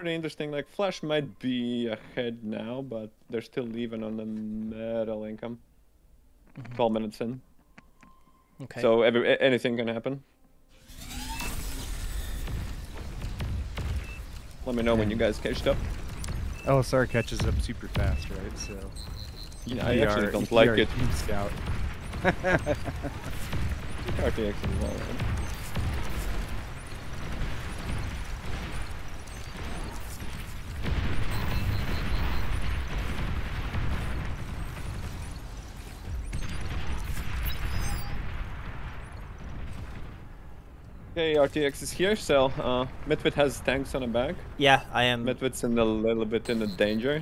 pretty interesting. Like Flash might be ahead now, but they're still even on the medal income. 12 minutes in. Okay. So anything can happen. Let me know when you guys catched up. LSR catches up super fast, right? So Yeah, I actually don't like it. Team scout. RTX as well, right? Okay, RTX is here, so MITVIT has tanks on the back. Yeah, I am. MITVIT's in a little bit in the danger.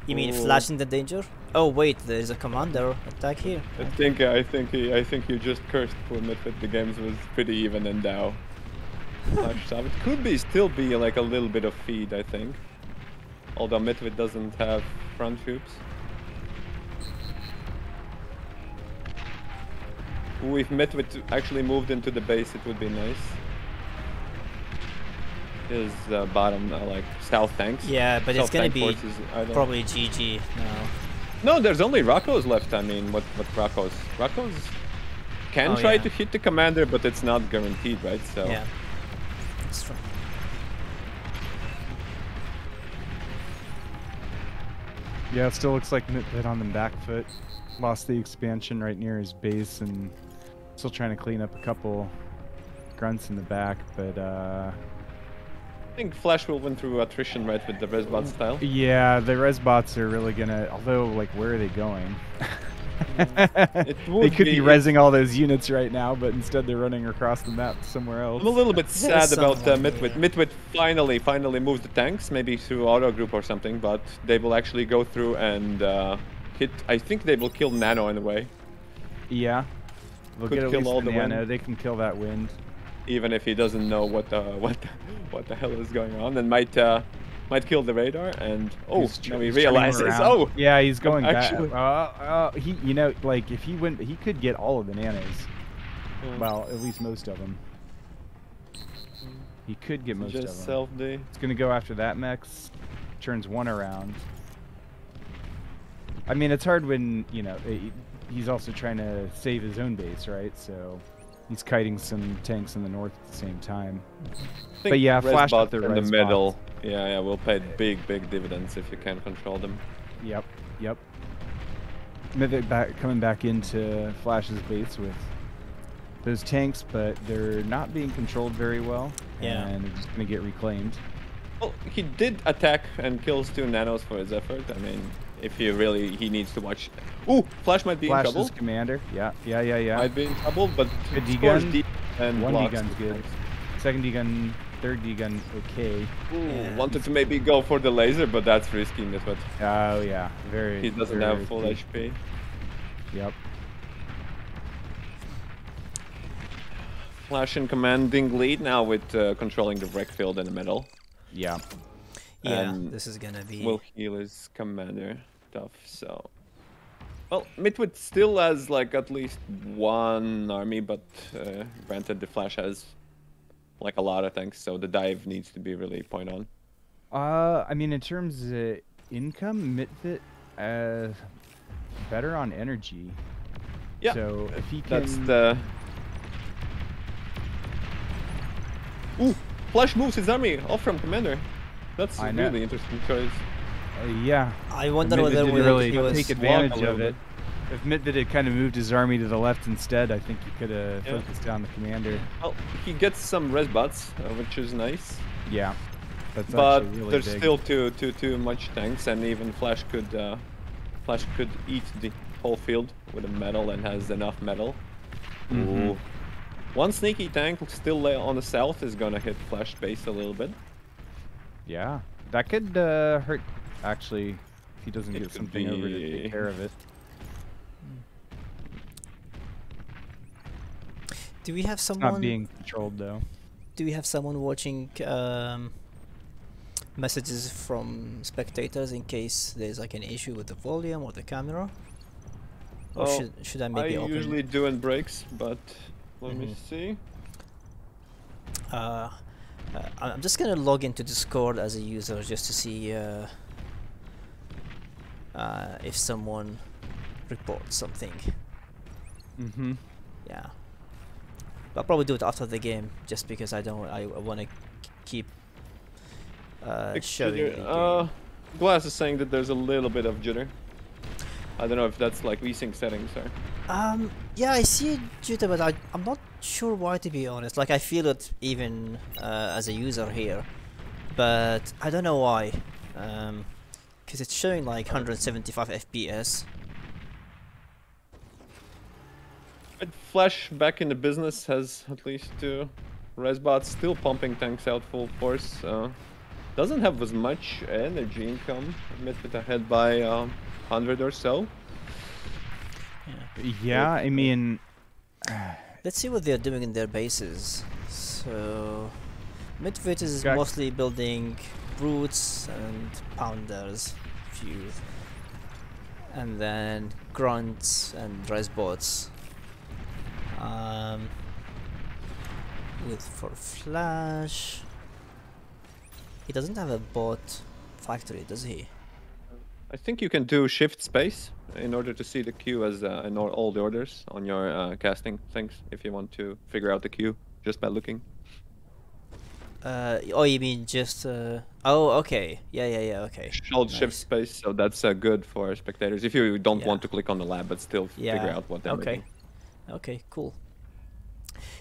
You mean Flash in the danger? Oh wait, there's a commander attack here. I think you just cursed for MITVIT. The games was pretty even and now. Flash it could still be like a little bit of feed, I think. Although MITVIT doesn't have front troops. Ooh, if MITVIT actually moved into the base, it would be nice. Is bottom like south tanks? Yeah, but south it's gonna be forces, probably GG now. No, there's only Rocco's left. I mean, what Rocco's? Rocco's can try to hit the commander, but it's not guaranteed, right? So yeah, that's true. Yeah, it still looks like MITVIT on the back foot. Lost the expansion right near his base and still trying to clean up a couple grunts in the back, but I think Flash will win through attrition, right, with the Resbot style. Yeah, the Resbots are really gonna, although, like, where are they going? They could be rezzing all those units right now, but instead they're running across the map somewhere else. I'm a little bit sad about MITVIT. MITVIT finally moves the tanks, maybe through auto group or something, but they will actually go through and hit. I think they will kill Nano in a way. Yeah, they'll Could get at kill least all the the Nano. wind. They can kill that wind, Even if he doesn't know what the hell is going on, and might kill the radar. And now he realizes. Oh, yeah, he's going actually back. He, you know, like if he went, he could get all of the Nanos. Well, at least most of them. He could get most just of them. It's gonna go after that mechs. Turns one around. I mean, it's hard when, you know, he's also trying to save his own base, right? So he's kiting some tanks in the north at the same time. But yeah, Flash up in the middle. Yeah, we'll pay big dividends if you can control them. Yep. MITVIT coming back into Flash's base with those tanks, but they're not being controlled very well. Yeah. And they're just gonna get reclaimed. Well, he did attack and kills 2 Nanos for his effort. I mean, if he needs to watch. Ooh, Flash might be in trouble. Flash's commander. Yeah. Might be in trouble, but good D-gun and one blocks. D-gun's good. Second D-gun, third D-gun, okay. Ooh, wanted to maybe go for the laser, but that's risky, MITVIT. Oh yeah, He doesn't have full HP. Yep. Flash in commanding lead now with controlling the wreck field in the middle. Yeah. Yeah, this is gonna be. Will heal his commander. Tough, so. Well, MITVIT still has like at least 1 army, but granted the Flash has like a lot of tanks, so the dive needs to be really point on. I mean, in terms of income, MITVIT better on energy. Yeah. So if he can. That's the. Ooh, Flash moves his army off from commander. That's a really interesting choice. Yeah. I wonder whether he really take advantage of it. If MITVIT had kind of moved his army to the left instead, I think he could have focused on the commander. Well, he gets some Resbots, which is nice. Yeah. That's but really there's big. still too much tanks, and even Flash could eat the whole field with a metal and has enough metal. Ooh. One sneaky tank still on the south is gonna hit Flash base a little bit. Yeah, that could hurt actually if he doesn't get something over to take care of it. Do we have someone? It's not being controlled though. Do we have someone watching messages from spectators in case there's like an issue with the volume or the camera? Or should I maybe open? I usually do in breaks, but let me see. I'm just gonna log into Discord as a user just to see if someone reports something. Mm-hmm. Yeah. I'll probably do it after the game, just because I want to keep showing the game. Glass is saying that there's a little bit of jitter. I don't know if that's like VSync settings or... Yeah, I see it jitter, but I'm not sure why, to be honest. Like, I feel it even as a user here, but I don't know why. Because it's showing like 175 FPS. But Flash back in the business has at least 2 Resbots still pumping tanks out full force. Doesn't have as much energy income. MITVIT ahead by 100 or so. Yeah, I mean... Let's see what they're doing in their bases. So... MITVIT is mostly building brutes and pounders. Few. And then grunts and Resbots. For Flash, he doesn't have a bot factory, does he? I think you can do shift space in order to see the queue as in all the orders on your casting things, if you want to figure out the queue just by looking. Oh, you mean just oh, okay. Yeah, okay. Hold shift space, so that's good for spectators if you don't want to click on the lab but still figure out what they're making. Okay, cool.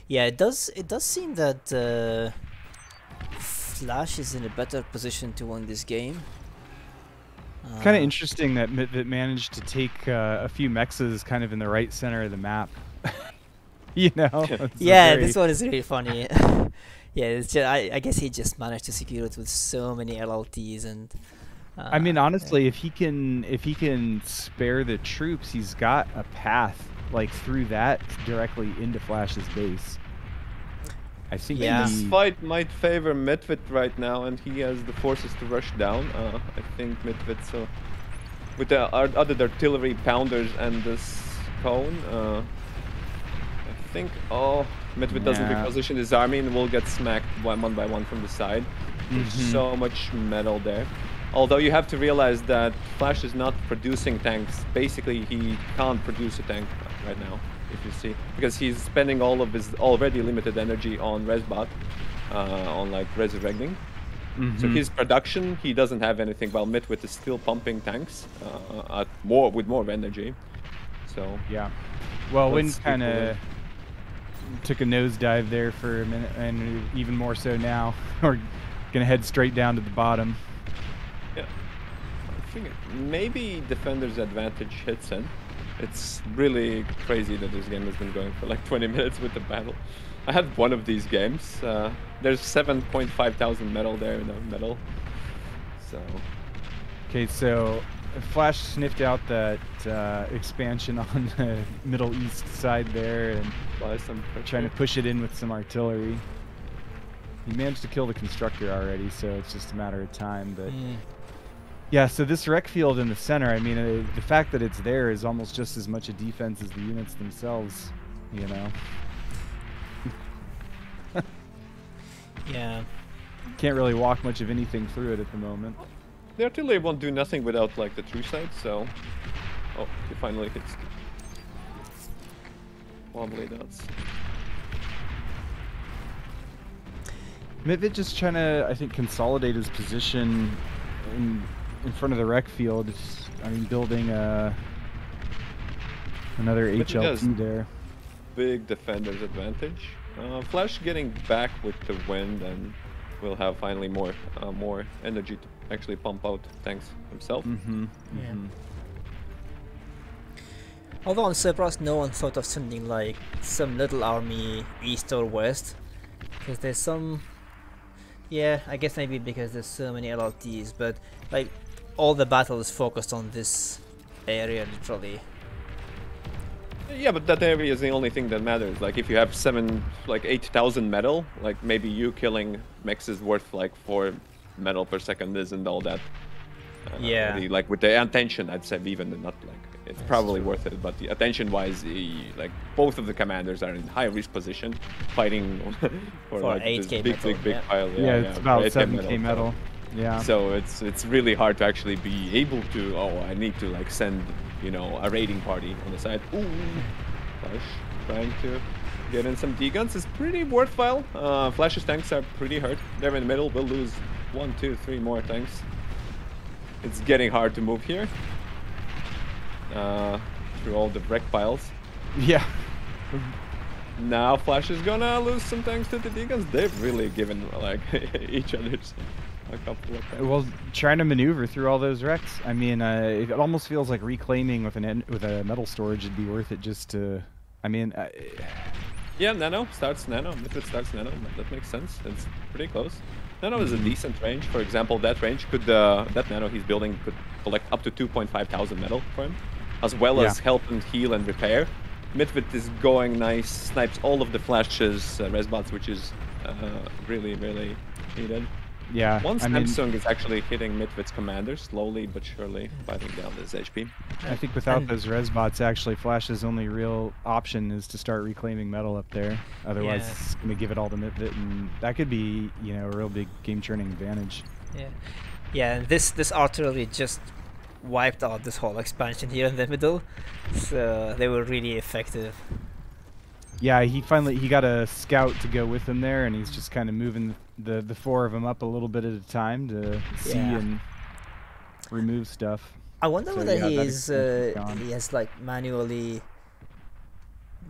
Yeah, it does seem that Flash is in a better position to win this game. Kind of interesting that MITVIT managed to take a few mexes kind of in the right center of the map. You know? Yeah, this one is really funny. Yeah, it's just, I guess he just managed to secure it with so many LLTs and... I mean, honestly, if he can spare the troops, he's got a path like through that directly into Flash's base. I think this fight might favor MITVIT right now, and he has the forces to rush down. I think MITVIT, so with the other artillery pounders and this cone, I think MITVIT doesn't reposition his army and will get smacked one by one from the side. There's so much metal there. Although you have to realize that Flash is not producing tanks. Basically, he can't produce a tank right now, if you see, because he's spending all of his already limited energy on Resbot, on like resurrecting. So his production, he doesn't have anything. While MITVIT is still pumping tanks with more energy. So yeah, well, Wind kind of took a nosedive there for a minute, and even more so now. We're gonna head straight down to the bottom. Yeah, I think maybe Defender's advantage hits in. It's really crazy that this game has been going for like 20 minutes with the battle. I had one of these games. There's 7,500 metal there in the middle. So. Okay, so Flash sniffed out that expansion on the Middle East side there and trying to push it in with some artillery. He managed to kill the constructor already, so it's just a matter of time. But yeah, so this wreck field in the center, I mean, the fact that it's there is almost just as much a defense as the units themselves, you know? Yeah. Can't really walk much of anything through it at the moment. The artillery won't do nothing without like the true sight, so... Oh, he finally hits. Wobbly dots. MITVIT just trying to, I think, consolidate his position in front of the wreck field. I mean, building another HLT there. Big defender's advantage. Flash getting back with the wind, and will have finally more energy to actually pump out tanks himself. Yeah. Although I'm surprised no one thought of sending like some little army east or west, because there's some. Yeah, I guess maybe because there's so many LLTs, but like all the battle is focused on this area literally. Yeah, but that area is the only thing that matters. Like if you have 8,000 metal, like maybe you killing mechs is worth like 4 metal per second isn't all that. Yeah. Like with the intention, I'd say even not like it's probably worth it. But the attention-wise, like both of the commanders are in high-risk position, fighting for like 8K this big pile. Yeah, it's about 7K metal. Yeah. So it's really hard to actually be able to. Oh, I need to like send, you know, a raiding party on the side. Ooh, Flash trying to get in some D-guns is pretty worthwhile. Flash's tanks are pretty hurt. They're in the middle. We'll lose 1, 2, 3 more tanks. It's getting hard to move here. Through all the wreck piles. Yeah. Now Flash is gonna lose some tanks to the D-guns. They've really given like each other a couple of tanks. Well, trying to maneuver through all those wrecks. I mean, it almost feels like reclaiming with a metal storage would be worth it just to. I mean. Yeah, Nano starts Nano. MITVIT starts Nano. That makes sense. It's pretty close. Nano is a decent range. For example, that range could that Nano he's building could collect up to 2,500 metal for him, as well as help and heal and repair. MITVIT is going nice, snipes all of the Flash's res bots, which is really needed. Yeah. One Samsung is actually hitting MITVIT's commander slowly but surely, fighting down his HP. I think without those res bots, actually, Flash's only real option is to start reclaiming metal up there. Otherwise, it's going to give it all to MITVIT, and that could be, you know, a real big game-churning advantage. Yeah. Yeah, this artillery just wiped out this whole expansion here in the middle, so they were really effective. Yeah, he got a scout to go with him there, and he's just kind of moving the 4 of them up a little bit at a time to see and remove stuff. I wonder whether he has like manually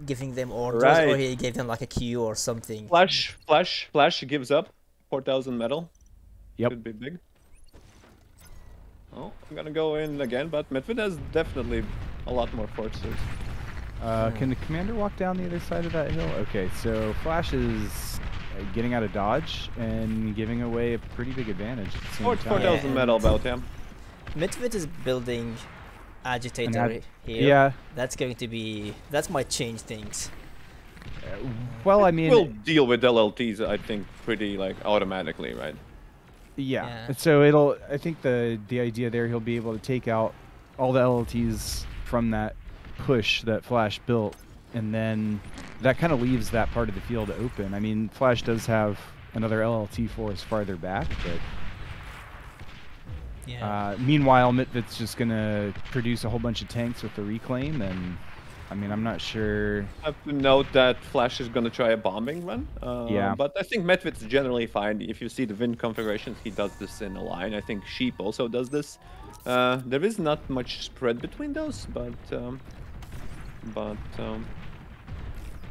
giving them orders, or he gave them like a queue or something. Flash gives up 4,000 metal. Yep. Could be big. Oh, I'm gonna go in again, but MITVIT has definitely a lot more forces. Can the commander walk down the other side of that hill? Okay, so Flash is getting out of dodge and giving away a pretty big advantage at the same time. 4,000 metal about him. MITVIT is building agitator here. Yeah. That might change things. Well, I mean, we'll deal with LLTs, I think, pretty like automatically, right? Yeah. So I think the idea there, he'll be able to take out all the LLTs from that push that Flash built, and then that kind of leaves that part of the field open. I mean, Flash does have another LLT force farther back, but meanwhile, MITVIT's just gonna produce a whole bunch of tanks with the reclaim, and I mean, I'm not sure. I have to note that Flash is gonna try a bombing run. But I think MITVIT's generally fine. If you see the wind configurations, he does this in a line. I think Sheep also does this. There is not much spread between those, but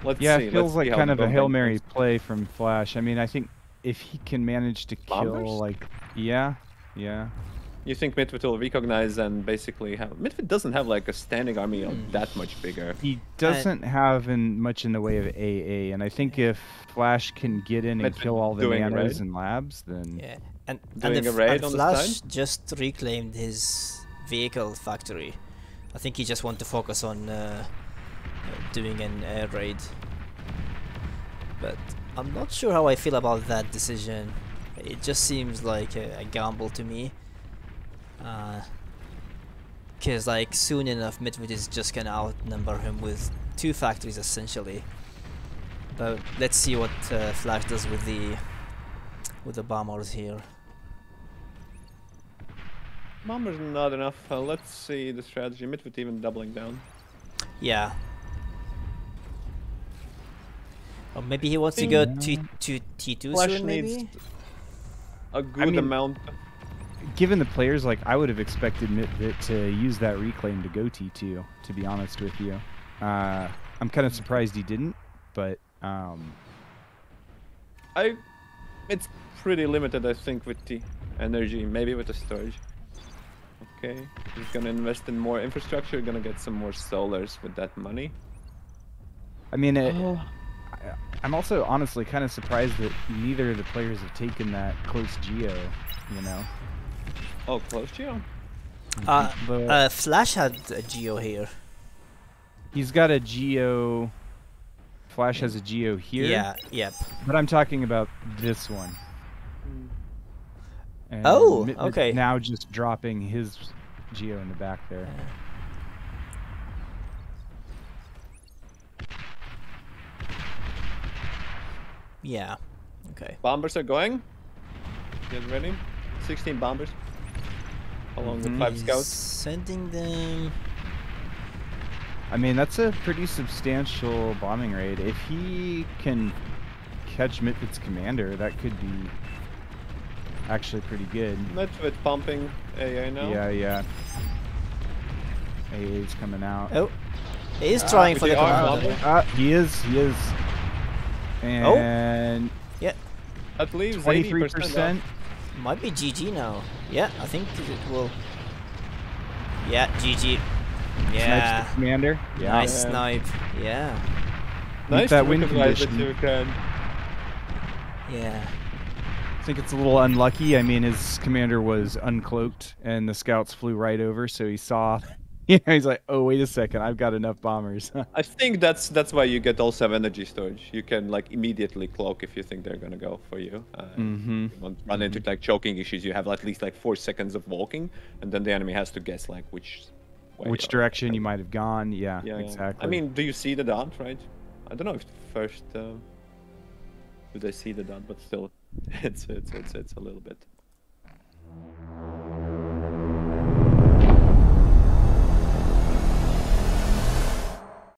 let's see. It feels like kind of a Hail Mary play from Flash. I mean, I think if he can manage to kill, like, yeah. You think MITVIT will recognize and basically have... MITVIT doesn't have like a standing army that much bigger. He doesn't have much in the way of AA, and I think if Flash can get in and kill all the nanos and labs, then... Yeah, and Flash just reclaimed his vehicle factory. I think he just wants to focus on doing an air raid. But I'm not sure how I feel about that decision. It just seems like a gamble to me. Because like soon enough MITVIT is just gonna outnumber him with 2 factories essentially. But let's see what Flash does with the bombers here. Bombers not enough. Let's see the strategy. MITVIT even doubling down. Yeah. Or maybe he wants to go to T2 Flash soon, maybe? needs a good amount. Given the players, like, I would have expected MITVIT to use that reclaim to go T2, to be honest with you. I'm kind of surprised he didn't, but... It's pretty limited, I think, with the energy, maybe with the storage. Okay, he's gonna invest in more infrastructure, gonna get some more solars with that money. I mean, I'm also honestly kind of surprised that neither of the players have taken that close geo, you know? Oh, close geo? Flash had a geo here. He's got a geo... Flash has a geo here? Yeah, yep. But I'm talking about this one. And okay. Now just dropping his geo in the back there. Yeah. Okay. Bombers are going. Get ready. 16 bombers. Along with 5 He's scouts. sending them. I mean, that's a pretty substantial bombing raid. If he can catch MITVIT's commander, that could be actually pretty good. MITVIT pumping AA now. Yeah. AA's coming out. Oh, he is trying for the commander. He is. And Yeah, That leaves 23%. might be GG now. Yeah, I think it will. Yeah, GG. Yeah. Snipes the commander. Yeah. Nice snipe. Yeah. Nice that to win recognize that condition. you can. Yeah. I think it's a little unlucky. I mean, his commander was uncloaked, and the scouts flew right over, so he saw. Yeah, he's like, "Oh, wait a second, I've got enough bombers." I think that's why you get also have energy storage. You can like immediately cloak if you think they're gonna go for you. If you won't run into like choking issues. You have at least like 4 seconds of walking, and then the enemy has to guess like which way Which direction you might have gone. Yeah, exactly. I mean, do you see the dot, right? I don't know if first do they see the dot, but still, it's a little bit.